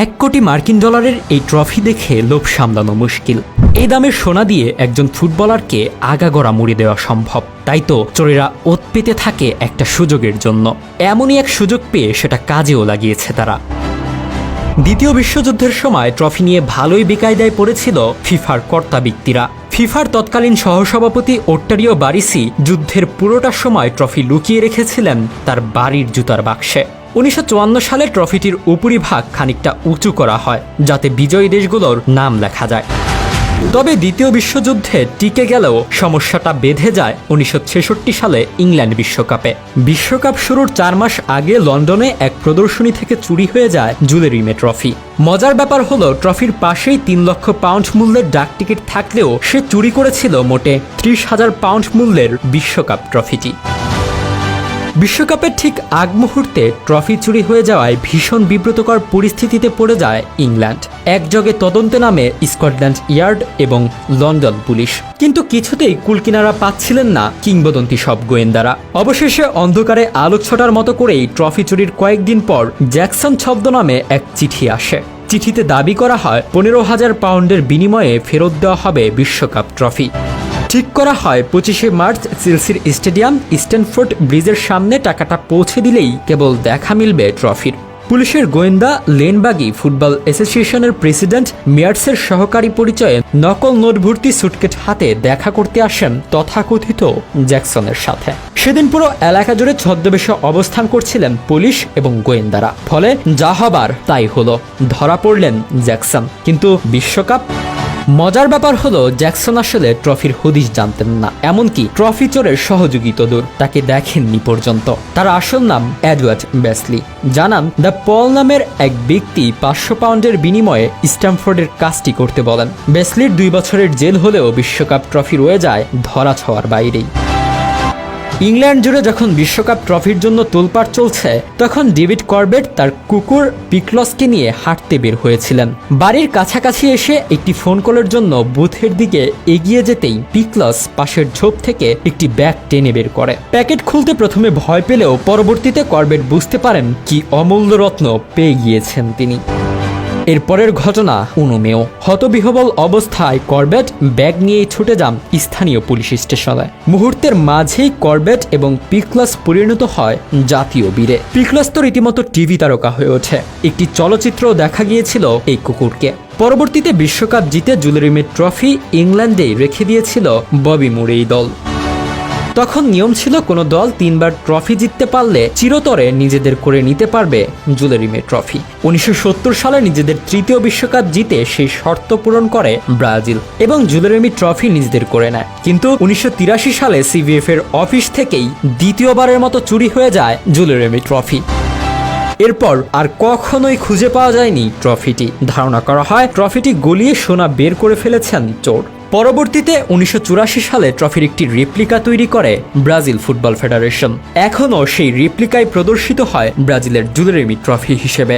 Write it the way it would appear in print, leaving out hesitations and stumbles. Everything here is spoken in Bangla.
1 কোটি মার্কিন ডলারের এই ট্রফি দেখে লোভ সামলানো মুশকিল। এই দামের সোনা দিয়ে একজন ফুটবলারকে আগাগোড়া মুড়ে দেওয়া সম্ভব। তাই তো চোরেরা ওত পেতে থাকে একটা সুযোগের জন্য। এমনই এক সুযোগ পেয়ে সেটা কাজেও লাগিয়েছে তারা। দ্বিতীয় বিশ্বযুদ্ধের সময় ট্রফি নিয়ে ভালোই বেকায়দায় পড়েছিল ফিফার কর্তা ব্যক্তিরা। ফিফার তৎকালীন সহসভাপতি ওট্টারিও বারিসি যুদ্ধের পুরোটা সময় ট্রফি লুকিয়ে রেখেছিলেন তার বাড়ির জুতার বাক্সে। 1954 সালে ট্রফিটির উপরিভাগ খানিকটা উঁচু করা হয় যাতে বিজয়ী দেশগুলোর নাম লেখা যায়। তবে দ্বিতীয় বিশ্বযুদ্ধে টিকে গেলেও সমস্যাটা বেঁধে যায় 1966 সালে ইংল্যান্ড বিশ্বকাপে। বিশ্বকাপ শুরুর 4 মাস আগে লন্ডনে এক প্রদর্শনী থেকে চুরি হয়ে যায় জুলেরিমে ট্রফি। মজার ব্যাপার হলো ট্রফির পাশেই 3 লক্ষ পাউন্ড মূল্যের ডাক টিকিট থাকলেও সে চুরি করেছিল মোটে 30,000 পাউন্ড মূল্যের বিশ্বকাপ ট্রফিটি। বিশ্বকাপের ঠিক আগ মুহূর্তে ট্রফি চুরি হয়ে যাওয়ায় ভীষণ বিব্রতকর পরিস্থিতিতে পড়ে যায় ইংল্যান্ড। একযোগে তদন্তে নামে স্কটল্যান্ড ইয়ার্ড এবং লন্ডন পুলিশ, কিন্তু কিছুতেই কুলকিনারা পাচ্ছিলেন না কিংবদন্তি সব গোয়েন্দারা। অবশেষে অন্ধকারে আলো ছটার মতো করেই ট্রফি চুরির কয়েকদিন পর জ্যাকসন ছদ্মনামে এক চিঠি আসে। চিঠিতে দাবি করা হয় 15,000 পাউন্ডের বিনিময়ে ফেরত দেওয়া হবে বিশ্বকাপ ট্রফি। ঠিক করা হয় 25শে মার্চ চেলসির স্টেডিয়াম স্ট্যানফোর্ড ব্রিজের সামনে টাকাটা পৌঁছে দিলেই কেবল দেখা মিলবে ট্রফির। পুলিশের গোয়েন্দা লেনবাগি ফুটবল অ্যাসোসিয়েশনের প্রেসিডেন্ট মেয়ার্সের সহকারী পরিচয়ে নকল নোট ভর্তি সুটকেস হাতে দেখা করতে আসেন তথাকথিত জ্যাকসনের সাথে। সেদিন পুরো এলাকা জুড়ে ছদ্মবেশে অবস্থান করছিলেন পুলিশ এবং গোয়েন্দারা। ফলে যা হবার তাই হলো, ধরা পড়লেন জ্যাকসন। কিন্তু বিশ্বকাপ? মজার ব্যাপার হলো জ্যাকসন আসলে ট্রফির হদিশ জানতেন না, এমনকি ট্রফি চোরের সহযোগী তো দূর, তাকে দেখেননি পর্যন্ত। তার আসল নাম এডওয়ার্ড বেসলি। জানান দ্য পল নামের এক ব্যক্তি 500 পাউন্ডের বিনিময়ে স্ট্যামফোর্ডের কাজটি করতে বলেন। বেসলির 2 বছরের জেল হলেও বিশ্বকাপ ট্রফি রয়ে যায় ধরা ছোঁয়ার বাইরেই। ইংল্যান্ড জুড়ে যখন বিশ্বকাপ ট্রফির জন্য তোলপাড় চলছে, তখন ডেভিড করবেট তার কুকুর পিকলসকে নিয়ে হাঁটতে বের হয়েছিলেন। বাড়ির কাছাকাছি এসে একটি ফোন কলের জন্য বুথের দিকে এগিয়ে যেতেই পিকলস পাশের ঝোপ থেকে একটি ব্যাগ টেনে বের করে। প্যাকেট খুলতে প্রথমে ভয় পেলেও পরবর্তীতে করবেট বুঝতে পারেন কি অমূল্য রত্ন পেয়ে গিয়েছেন তিনি। এরপরের ঘটনা অনুমেয়। হতবিহবল অবস্থায় করবেট ব্যাগ নিয়েই ছুটে যান স্থানীয় পুলিশ স্টেশনে। মুহূর্তের মাঝেই করবেট এবং পিকলস পরিণত হয় জাতীয় বীরে। পিকলস তো রীতিমতো টিভি তারকা হয়ে ওঠে। একটি চলচ্চিত্র দেখা গিয়েছিল এই কুকুরকে। পরবর্তীতে বিশ্বকাপ জিতে জুলেরিমে ট্রফি ইংল্যান্ডেই রেখে দিয়েছিল ববি মুরেই দল। তখন নিয়ম ছিল কোনো দল 3 বার ট্রফি জিততে পারলে চিরতরে নিজেদের করে নিতে পারবে জুলেরিমে ট্রফি। 1970 সালে নিজেদের 3য় বিশ্বকাপ জিতে সেই শর্ত পূরণ করে ব্রাজিল এবং জুলেরিমে ট্রফি নিজেদের করে নেয়। কিন্তু 1983 সালে সিবিএফ এর অফিস থেকেই দ্বিতীয়বারের মতো চুরি হয়ে যায় জুলেরিমে ট্রফি। এরপর আর কখনোই খুঁজে পাওয়া যায়নি ট্রফিটি। ধারণা করা হয় ট্রফিটি গলিয়ে সোনা বের করে ফেলেছেন চোর। পরবর্তীতে 1984 সালে ট্রফির একটি রেপ্লিকা তৈরি করে ব্রাজিল ফুটবল ফেডারেশন। এখনও সেই রেপ্লিকায় প্রদর্শিত হয় ব্রাজিলের জুলেরিমে ট্রফি হিসেবে।